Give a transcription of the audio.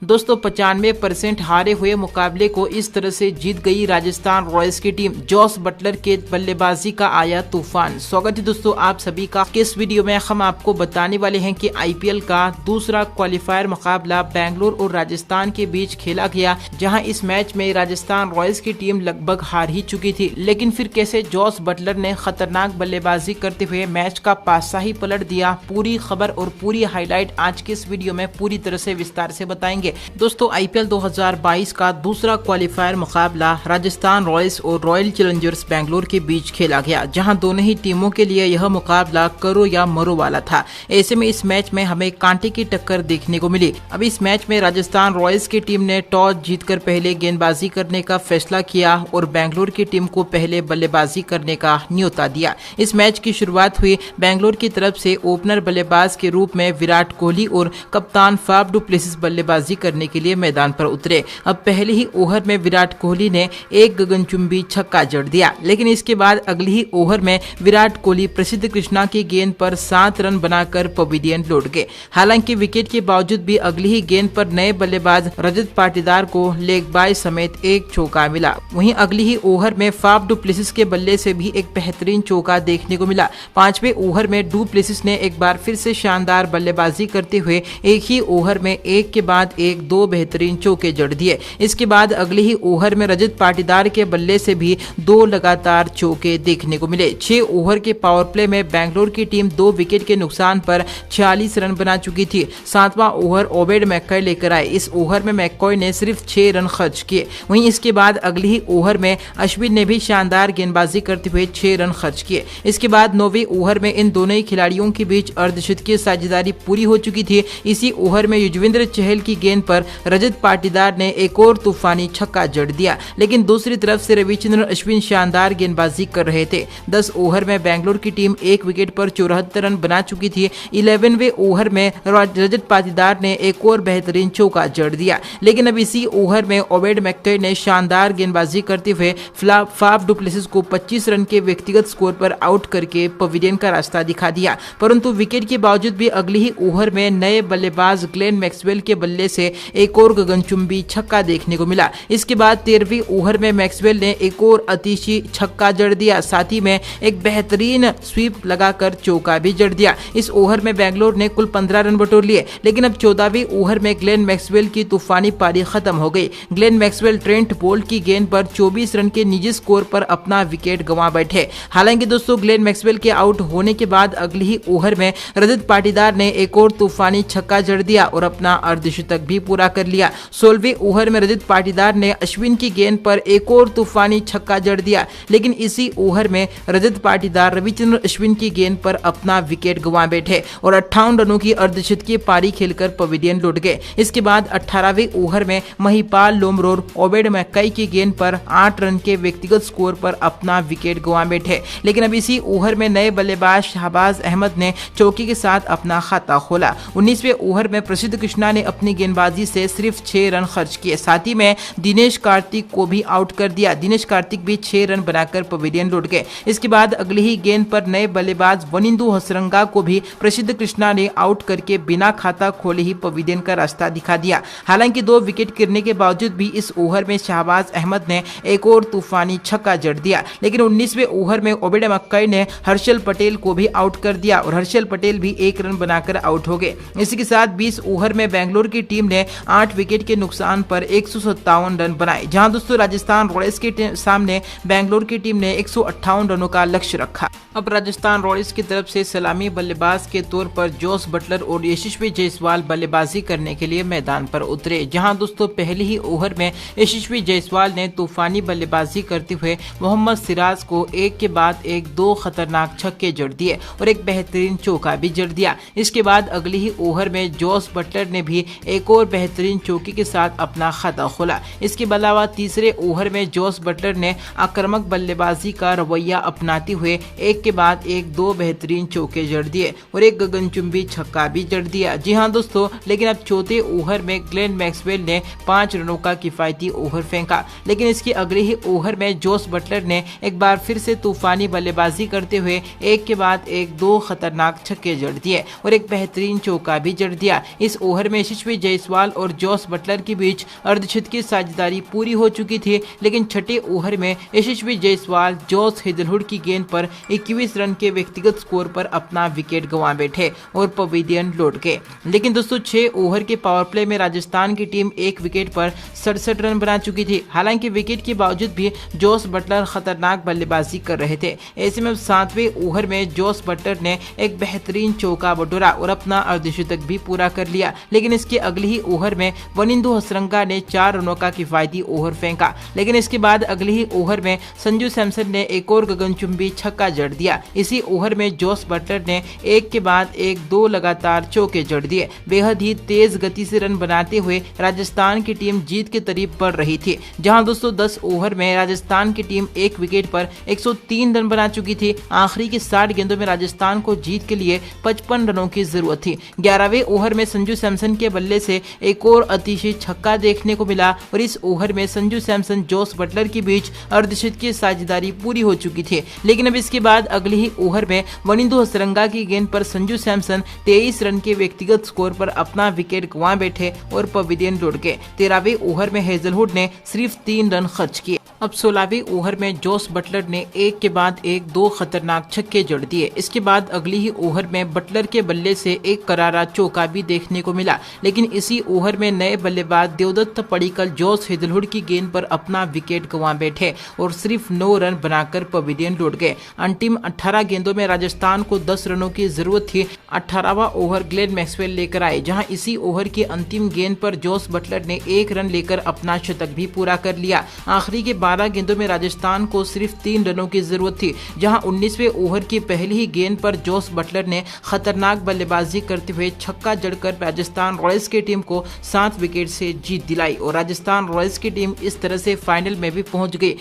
दोस्तों 95% हारे हुए मुकाबले को इस तरह से जीत गई राजस्थान रॉयल्स की टीम। जॉस बटलर के बल्लेबाजी का आया तूफान। स्वागत है दोस्तों आप सभी का। इस वीडियो में हम आपको बताने वाले हैं कि आईपीएल का दूसरा क्वालिफायर मुकाबला बेंगलुरु और राजस्थान के बीच खेला गया, जहां इस मैच में राजस्थान रॉयल्स की टीम लगभग हार ही चुकी थी, लेकिन फिर कैसे जॉस बटलर ने खतरनाक बल्लेबाजी करते हुए मैच का पासा ही पलट दिया। पूरी खबर और पूरी हाईलाइट आज के इस वीडियो में पूरी तरह से विस्तार से बताएंगे। दोस्तों आईपीएल 2022 का दूसरा क्वालिफायर मुकाबला राजस्थान रॉयल्स और रॉयल चैलेंजर्स बेंगलुरु के बीच खेला गया, जहां दोनों ही टीमों के लिए यह मुकाबला करो या मरो वाला था। ऐसे में इस मैच में हमें कांटे की टक्कर देखने को मिली। अब इस मैच में राजस्थान रॉयल्स की टीम ने टॉस जीतकर पहले गेंदबाजी करने का फैसला किया और बेंगलुरु की टीम को पहले बल्लेबाजी करने का न्योता दिया। इस मैच की शुरुआत हुई बेंगलुरु की तरफ से ओपनर बल्लेबाज के रूप में विराट कोहली और कप्तान फाफ डु प्लेसिस बल्लेबाजी करने के लिए मैदान पर उतरे। अब पहले ही ओवर में विराट कोहली ने एक गगनचुंबी छक्का जड़ दिया, लेकिन इसके बाद अगली ही ओवर में विराट कोहली प्रसिद्ध कृष्णा की गेंद पर 7 रन बनाकर पवेलियन लौट गए। हालांकि विकेट के बावजूद भी अगली ही गेंद पर नए बल्लेबाज रजत पाटीदार को लेग बाय समेत एक चौका मिला। वहीं अगली ही ओवर में फाफ डु प्लेसिस के बल्ले से भी एक बेहतरीन चौका देखने को मिला। 5वें ओवर में डु प्लेसिस ने एक बार फिर से शानदार बल्लेबाजी करते हुए एक ही ओवर में एक के बाद एक 2 बेहतरीन चौके जड़ दिए। इसके बाद अगले ही ओवर में रजत पाटीदार के बल्ले से भी 2 लगातार चौके देखने को मिले। 6 ओवर के पावर प्ले में बेंगलुरु की टीम 2 विकेट के नुकसान पर 46 रन बना चुकी थी। 7वां ओवर ओबेड मैककॉय लेकर आए। इस ओवर में मैककॉय ने सिर्फ 6 रन खर्च किए। वहीं इसके बाद अगले ही ओवर में अश्विन ने भी शानदार गेंदबाजी करते हुए 6 रन खर्च किए। इसके बाद 9वें ओवर में इन दोनों ही खिलाड़ियों के बीच अर्धशतकीय साझेदारी पूरी हो चुकी थी। इसी ओवर में युजवेंद्र चहल की गेंद पर रजत पाटीदार ने एक और तूफानी छक्का जड़ दिया, लेकिन दूसरी तरफ से रविचंद्रन अश्विन शानदार गेंदबाजी कर रहे थे। 10 ओवर में बेंगलुरु की टीम 1 विकेट पर 74 रन बना चुकी थी। 11वें ओवर में रजत पाटीदार ने एक और बेहतरीन चौका जड़ दिया, लेकिन अब इसी ओवर में ओबेड मैककॉय ने शानदार गेंदबाजी करते हुए फाफ डु प्लेसिस को 25 रन के व्यक्तिगत स्कोर पर आउट करके पवेलियन का रास्ता दिखा दिया। परंतु विकेट के बावजूद भी अगली ही ओवर में नए बल्लेबाज ग्लेन मैक्सवेल के बल्ले से एक और गगनचुंबी छक्का देखने को मिला। इसके बाद 13वीं ओवर में मैक्सवेल ने एक और अतिशी छक्का जड़ दिया, साथ ही में एक बेहतरीन स्वीप लगाकर चौका भी जड़ दिया। इस ओवर में बेंगलुरु ने कुल 15 रन बटोर लिए, लेकिन अब 14वीं ओवर में ग्लेन मैक्सवेल की तूफानी पारी खत्म हो गई। ग्लेन मैक्सवेल ट्रेंट बोल्ट की गेंद पर 24 रन के निजी स्कोर पर अपना विकेट गंवा बैठे। हालांकि दोस्तों ग्लेन मैक्सवेल के आउट होने के बाद अगली ही ओवर में रजत पाटीदार ने एक और तूफानी छक्का जड़ दिया और अपना अर्धशतक भी पूरा कर लिया। 16वें ओवर में रजत पाटीदार ने अश्विन की गेंद पर एक और तूफानी छक्का जड़ दिया, लेकिन इसी ओवर में रजत पाटीदार रविचंद्रन अश्विन की गेंद पर अपना विकेट गंवा बैठे और 58 रनों की अर्धशतकीय पारी खेलकर पवेलियन लौट गए। इसके बाद 18वें ओवर में महिपाल लोमरोर ओबेड मैककॉय की गेंद पर 8 रन के व्यक्तिगत स्कोर पर अपना विकेट गंवा बैठे, लेकिन अब इसी ओवर में नए बल्लेबाज शहबाज अहमद ने चौके के साथ अपना खाता खोला। 19वें ओवर में प्रसिद्ध कृष्णा ने अपनी गेंदबाजी से सिर्फ 6 रन खर्च किए, साथ ही में दिनेश कार्तिक को भी आउट कर दिया। दिनेश कार्तिक भी 6 रन बनाकर पवेलियन लौट गए। इसके बाद अगली ही गेंद पर नए बल्लेबाज वनिंदु हसरंगा को भी प्रसिद्ध कृष्णा ने आउट करके बिना खाता खोले ही पवेलियन का रास्ता दिखा दिया। हालांकि 2 विकेट गिरने के बावजूद भी इस ओवर में शहबाज अहमद ने एक और तूफानी छक्का जड़ दिया, लेकिन 19वें ओवर में ओबेड मैककॉय ने हर्षल पटेल को भी आउट कर दिया और हर्षल पटेल भी 1 रन बनाकर आउट हो गए। इसी के साथ 20 ओवर में बेंगलुरु की टीम ने 8 विकेट के नुकसान पर 157 रन बनाए, जहां दोस्तों राजस्थान रॉयल्स के सामने बेंगलुरु की टीम ने 158 रनों का लक्ष्य रखा। अब राजस्थान रॉयल्स की तरफ से सलामी बल्लेबाज के तौर पर जॉस बटलर और यशस्वी जायसवाल बल्लेबाजी करने के लिए मैदान पर उतरे, जहां दोस्तों पहले ही ओवर में यशस्वी जायसवाल ने तूफानी बल्लेबाजी करते हुए मोहम्मद सिराज को एक के बाद एक 2 खतरनाक छक्के जड़ दिए और एक बेहतरीन चौका भी जड़ दिया। इसके बाद अगली ही ओवर में जॉस बटलर ने भी एक और बेहतरीन चौके के साथ अपना खाता खोला। इसके अलावा तीसरे ओवर में जॉस बटलर ने आक्रामक बल्लेबाजी का रवैया अपनाते हुए एक के बाद एक 2 बेहतरीन चौके जड़ दिए और एक गगनचुंबी छक्का भी जड़ दिया। जी हां दोस्तों, लेकिन अब चौथे ओवर में ग्लेन मैक्सवेल ने 5 रनों का किफायती ओवर फेंका, लेकिन इसके अगले ही ओवर में जॉस बटलर ने एक बार फिर से तूफानी बल्लेबाजी करते हुए एक के बाद एक 2 खतरनाक छक्के जड़ दिए और एक बेहतरीन चौका भी जड़ दिया। इस ओवर में यशस्वी जायसवाल जायसवाल और जॉस बटलर के बीच अर्धशतकीय की साझेदारी पूरी हो चुकी थी, लेकिन छठे ओवर में यशस्वी जायसवाल जॉस हेजलवुड की गेंद पर 21 रन के व्यक्तिगत स्कोर पर अपना विकेट गंवा बैठे और पवेलियन लौट गए। लेकिन दोस्तों 6 ओवर के पावर प्ले में राजस्थान की टीम एक विकेट पर 67 रन बना चुकी थी। हालांकि विकेट के बावजूद भी जॉस बटलर खतरनाक बल्लेबाजी कर रहे थे। ऐसे में 7वें ओवर में जॉस बटलर ने एक बेहतरीन चौका बटोरा और अपना अर्धशतक भी पूरा कर लिया, लेकिन इसके अगले ही ओवर में वनिंदु हसरंगा ने 4 रनों का किफायती ओवर फेंका। लेकिन इसके बाद अगले ही ओवर में संजू सैमसन ने एक और गगनचुंबी छक्का जड़ दिया। इसी ओवर में जॉस बटलर ने एक के बाद एक 2 लगातार चौके जड़ दिए। बेहद ही तेज गति से रन बनाते हुए राजस्थान की टीम जीत के करीब बढ़ रही थी। जहां दोस्तों 10 ओवर में राजस्थान की टीम एक विकेट पर 103 रन बना चुकी थी। आखिरी की 60 गेंदों में राजस्थान को जीत के लिए 55 रनों की जरूरत थी। 11वें ओवर में संजू सैमसन के बल्ले से एक और अतिशय छक्का देखने को मिला और इस ओवर में संजू सैमसन जॉस बटलर के बीच अर्धशतकीय की साझेदारी पूरी हो चुकी थी। लेकिन अब इसके बाद अगले ही ओवर में वनिंदु हसरंगा की गेंद पर संजू सैमसन 23 रन के व्यक्तिगत स्कोर पर अपना विकेट गंवा बैठे और पवेलियन लौट गए। 13वें ओवर में हेजलवुड ने सिर्फ 3 रन खर्च किए। अब 16वें ओवर में जॉस बटलर ने एक के बाद एक 2 खतरनाक छक्के जड़ दिए। इसके बाद अगली ही ओवर में बटलर के बल्ले से एक करारा चौका भी देखने को मिला, लेकिन इसी ओवर में नए बल्लेबाज देवदत्त पडिक्कल जॉस हेजलवुड की गेंद पर अपना विकेट गंवा बैठे और सिर्फ 9 रन बनाकर पवेलियन लौट गए। अंतिम 18 गेंदों में राजस्थान को 10 रनों की जरूरत थी। 18वां ओवर ग्लेन मैक्सवेल लेकर आए, जहां इसी ओवर की अंतिम गेंद पर जॉस बटलर ने 1 रन लेकर अपना शतक भी पूरा कर लिया। आखिरी के 12 गेंदों में राजस्थान को सिर्फ 3 रनों की जरूरत थी, जहां 19वें ओवर की पहली ही गेंद पर जॉस बटलर ने खतरनाक बल्लेबाजी करते हुए छक्का जड़कर राजस्थान रॉयल्स की टीम को 7 विकेट से जीत दिलाई और राजस्थान रॉयल्स की टीम इस तरह से फाइनल में भी पहुंच गई।